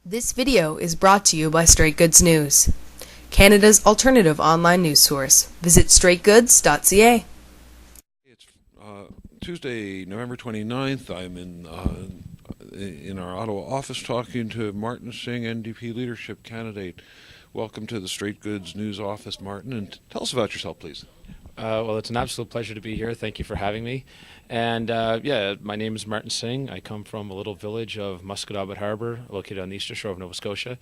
This video is brought to you by Straight Goods News, Canada's alternative online news source. Visit straightgoods.ca. It's Tuesday, November 29th. I'm in our Ottawa office talking to Martin Singh, NDP leadership candidate. Welcome to the Straight Goods News office, Martin, and tell us about yourself, please. Well, it's an absolute pleasure to be here. Thank you for having me. And my name is Martin Singh. I come from a little village of Musquodoboit Harbour, located on the eastern shore of Nova Scotia.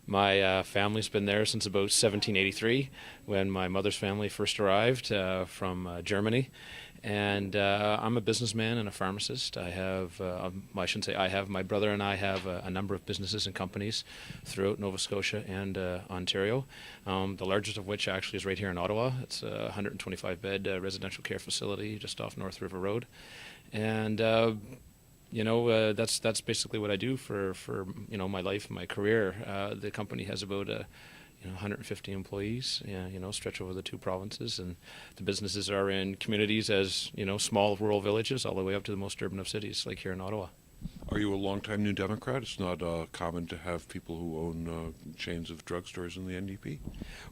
My family's been there since about 1783, when my mother's family first arrived from Germany. And I'm a businessman and a pharmacist. I have, I shouldn't say I have, my brother and I have a number of businesses and companies throughout Nova Scotia and Ontario, the largest of which actually is right here in Ottawa. It's a 125-bed residential care facility just off North River Road. And that's basically what I do for my life, my career. The company has about 150 employees, stretch over the two provinces, and the businesses are in communities as, small rural villages all the way up to the most urban of cities, like here in Ottawa. Are you a longtime New Democrat? It's not common to have people who own chains of drugstores in the NDP.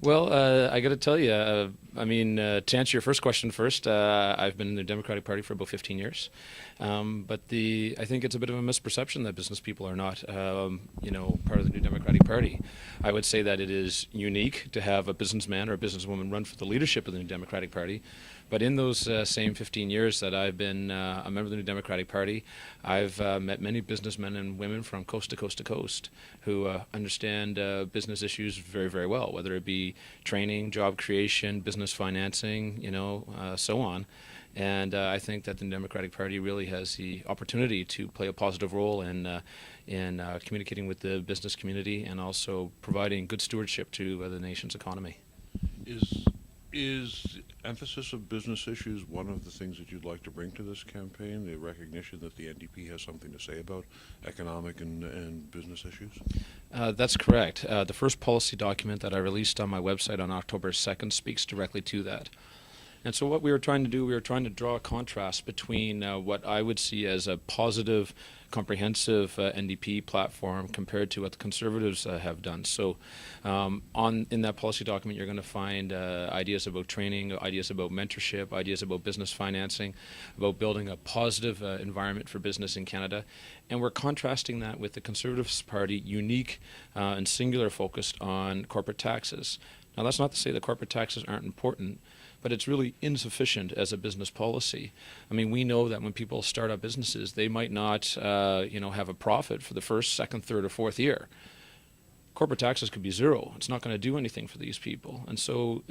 Well, I got to tell you, to answer your first question first, I've been in the Democratic Party for about 15 years. But I think it's a bit of a misperception that business people are not, part of the New Democratic Party. I would say that it is unique to have a businessman or a businesswoman run for the leadership of the New Democratic Party. But in those same 15 years that I've been a member of the New Democratic Party, I've met many businessmen and women from coast to coast to coast who understand business issues very, very well, whether it be training, job creation, business financing, so on. And I think that the Democratic Party really has the opportunity to play a positive role in communicating with the business community and also providing good stewardship to the nation's economy. Is emphasis of business issues one of the things that you'd like to bring to this campaign, the recognition that the NDP has something to say about economic and business issues? That's correct. The first policy document that I released on my website on October 2nd speaks directly to that. And so what we were trying to do, we were trying to draw a contrast between what I would see as a positive, comprehensive NDP platform compared to what the Conservatives have done. So in that policy document, you're going to find ideas about training, ideas about mentorship, ideas about business financing, about building a positive environment for business in Canada. And we're contrasting that with the Conservatives Party unique and singular focused on corporate taxes. Now, that's not to say that corporate taxes aren't important, but it's really insufficient as a business policy. I mean, we know that when people start up businesses, they might not, have a profit for the first, second, third, or fourth year. Corporate taxes could be zero. It's not going to do anything for these people. And so,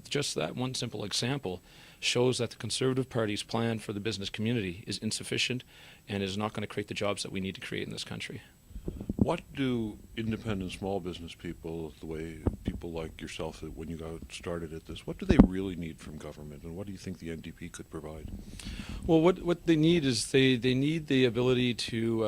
just that one simple example shows that the Conservative Party's plan for the business community is insufficient and is not going to create the jobs that we need to create in this country. What do independent small business people, the way people like yourself, when you got started at this, what do they really need from government, and what do you think the NDP could provide? Well, what they need is they need the ability to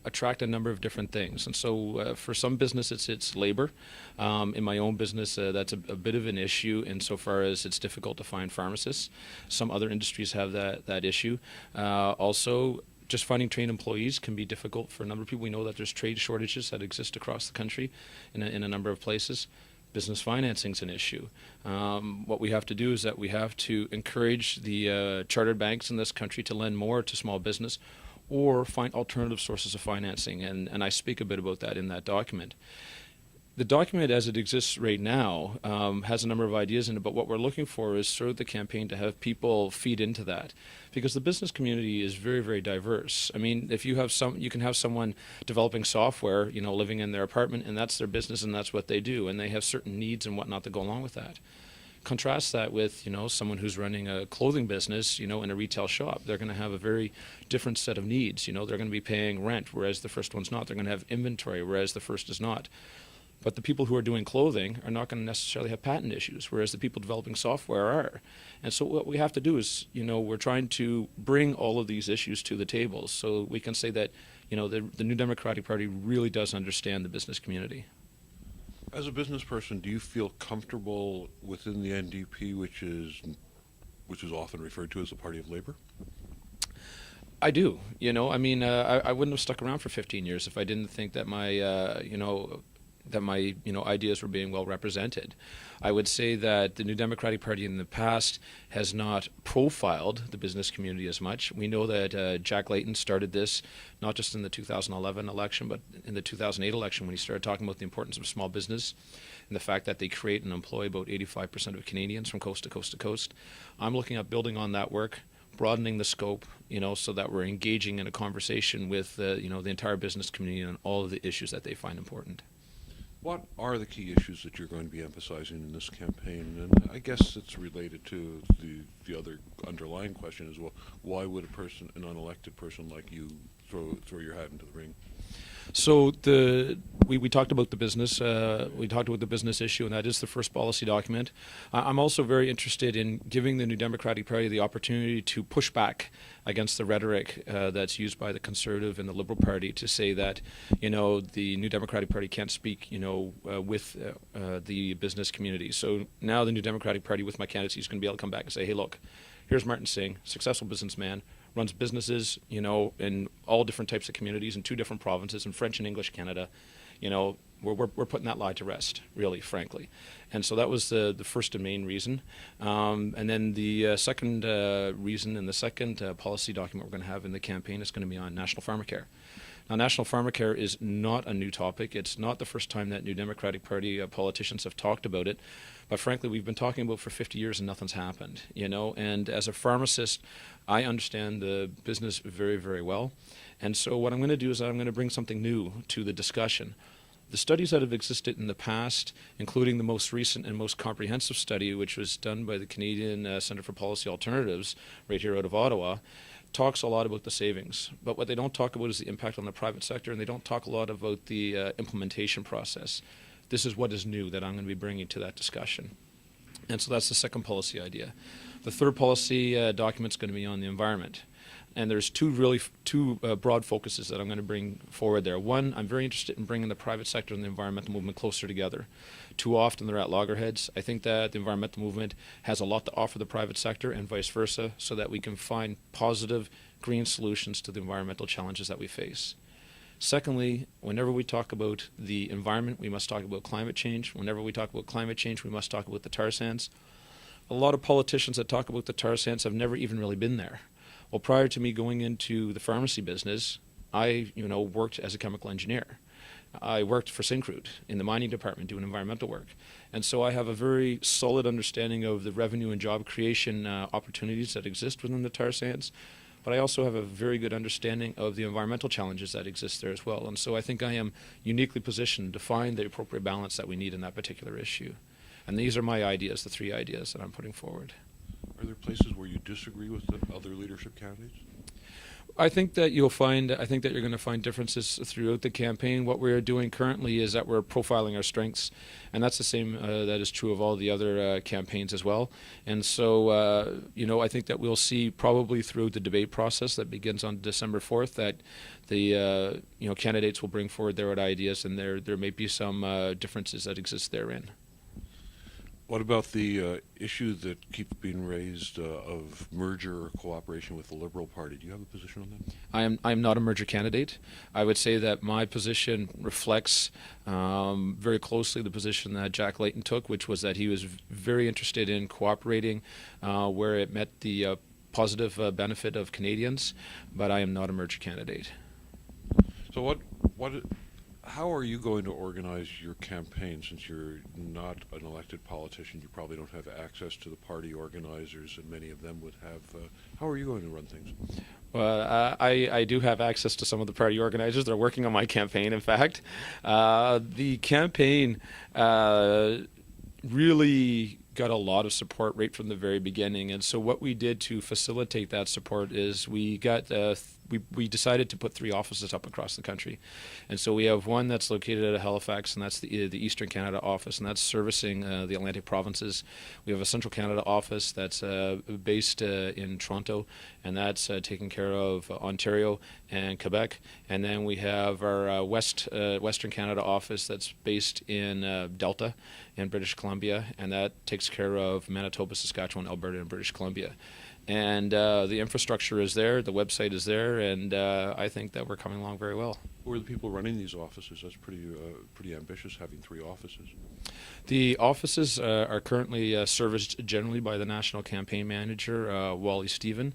attract a number of different things. And so for some businesses, it's labor. In my own business, that's a bit of an issue insofar as it's difficult to find pharmacists. Some other industries have that issue. Also, just finding trained employees can be difficult for a number of people. We know that there's trade shortages that exist across the country in a number of places. Business financing is an issue. What we have to do is that we have to encourage the chartered banks in this country to lend more to small business or find alternative sources of financing, and I speak a bit about that in that document. The document as it exists right now has a number of ideas in it, but what we're looking for is throughout the campaign to have people feed into that, because the business community is very, very diverse. I mean, if you have you can have someone developing software, living in their apartment, and that's their business and that's what they do, and they have certain needs and whatnot that go along with that. Contrast that with, someone who's running a clothing business, in a retail shop. They're going to have a very different set of needs. They're going to be paying rent, whereas the first one's not. They're going to have inventory, whereas the first is not. But the people who are doing clothing are not going to necessarily have patent issues, whereas the people developing software are. And so what we have to do is, we're trying to bring all of these issues to the table so we can say that, the New Democratic Party really does understand the business community. As a business person, do you feel comfortable within the NDP, which is often referred to as the party of labor? I do. I mean, I wouldn't have stuck around for 15 years if I didn't think that my ideas were being well represented. I would say that the New Democratic Party in the past has not profiled the business community as much. We know that Jack Layton started this not just in the 2011 election, but in the 2008 election when he started talking about the importance of small business and the fact that they create and employ about 85% of Canadians from coast to coast to coast. I'm looking at building on that work, broadening the scope, so that we're engaging in a conversation with, the entire business community on all of the issues that they find important. What are the key issues that you're going to be emphasizing in this campaign? And I guess it's related to the other underlying question as well. Why would an unelected person like you throw your hat into the ring? So we talked about the business. We talked about the business issue, and that is the first policy document. I'm also very interested in giving the New Democratic Party the opportunity to push back against the rhetoric that's used by the Conservative and the Liberal Party to say that, the New Democratic Party can't speak, with the business community. So now the New Democratic Party, with my candidacy, is going to be able to come back and say, hey, look, here's Martin Singh, successful businessman, runs businesses, in all different types of communities in 2 different provinces, in French and English Canada. We're putting that lie to rest, really, frankly. And so that was the first and main reason. And then the second reason and the second policy document we're going to have in the campaign is going to be on national pharmacare. Now, national pharmacare is not a new topic. It's not the first time that New Democratic Party politicians have talked about it. But frankly, we've been talking about it for 50 years and nothing's happened, And as a pharmacist, I understand the business very, very well. And so what I'm going to do is I'm going to bring something new to the discussion. The studies that have existed in the past, including the most recent and most comprehensive study, which was done by the Canadian Centre for Policy Alternatives right here out of Ottawa, talks a lot about the savings. But what they don't talk about is the impact on the private sector, and they don't talk a lot about the implementation process. This is what is new that I'm going to be bringing to that discussion. And so that's the second policy idea. The third policy document is going to be on the environment. And there's two broad focuses that I'm going to bring forward there. One, I'm very interested in bringing the private sector and the environmental movement closer together. Too often they're at loggerheads. I think that the environmental movement has a lot to offer the private sector and vice versa, so that we can find positive green solutions to the environmental challenges that we face. Secondly, whenever we talk about the environment, we must talk about climate change. Whenever we talk about climate change, we must talk about the tar sands. A lot of politicians that talk about the tar sands have never even really been there. Well, prior to me going into the pharmacy business, I worked as a chemical engineer. I worked for Singh in the mining department doing environmental work. And so I have a very solid understanding of the revenue and job creation opportunities that exist within the tar sands. But I also have a very good understanding of the environmental challenges that exist there as well. And so I think I am uniquely positioned to find the appropriate balance that we need in that particular issue. And these are my ideas, the 3 ideas that I'm putting forward. Are there places where you disagree with the other leadership candidates? I think that you're going to find differences throughout the campaign. What we're doing currently is that we're profiling our strengths, and that's the same that is true of all the other campaigns as well. And so, I think that we'll see probably through the debate process that begins on December 4th that the candidates will bring forward their own ideas, and there may be some differences that exist therein. What about the issue that keeps being raised of merger or cooperation with the Liberal Party? Do you have a position on that? I am not a merger candidate. I would say that my position reflects very closely the position that Jack Layton took, which was that he was very interested in cooperating where it met the positive benefit of Canadians, but I am not a merger candidate. So how are you going to organize your campaign, since you're not an elected politician? You probably don't have access to the party organizers, and many of them would have. How are you going to run things? Well, I do have access to some of the party organizers. They're working on my campaign, in fact. The campaign really got a lot of support right from the very beginning. And so what we did to facilitate that support is we decided to put 3 offices up across the country. And so we have one that's located at Halifax, and that's the Eastern Canada office, and that's servicing the Atlantic provinces. We have a Central Canada office that's based in Toronto, and that's taking care of Ontario and Quebec. And then we have our Western Canada office that's based in Delta in British Columbia, and that takes care of Manitoba, Saskatchewan, Alberta, and British Columbia. And the infrastructure is there, the website is there, and I think that we're coming along very well. Who are the people running these offices? That's pretty ambitious, having 3 offices. The offices are currently serviced generally by the national campaign manager, Wally Stephen,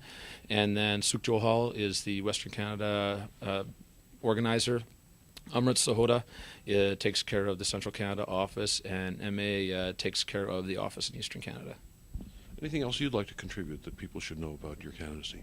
and then Suk Johal is the Western Canada organizer. Amrit Sahota takes care of the Central Canada office, and MA takes care of the office in Eastern Canada. Anything else you'd like to contribute that people should know about your candidacy?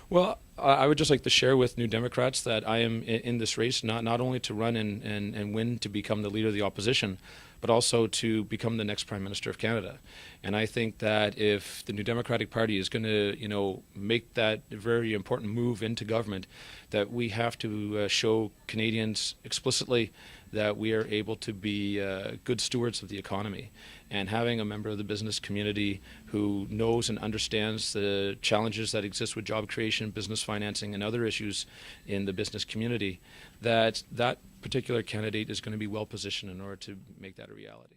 Well, I would just like to share with New Democrats that I am in this race not only to run and win to become the leader of the opposition, but also to become the next Prime Minister of Canada. And I think that if the New Democratic Party is going to, make that very important move into government, that we have to show Canadians explicitly that we are able to be good stewards of the economy. And having a member of the business community who knows and understands the challenges that exist with job creation, business financing, and other issues in the business community, that particular candidate is going to be well positioned in order to make that a reality.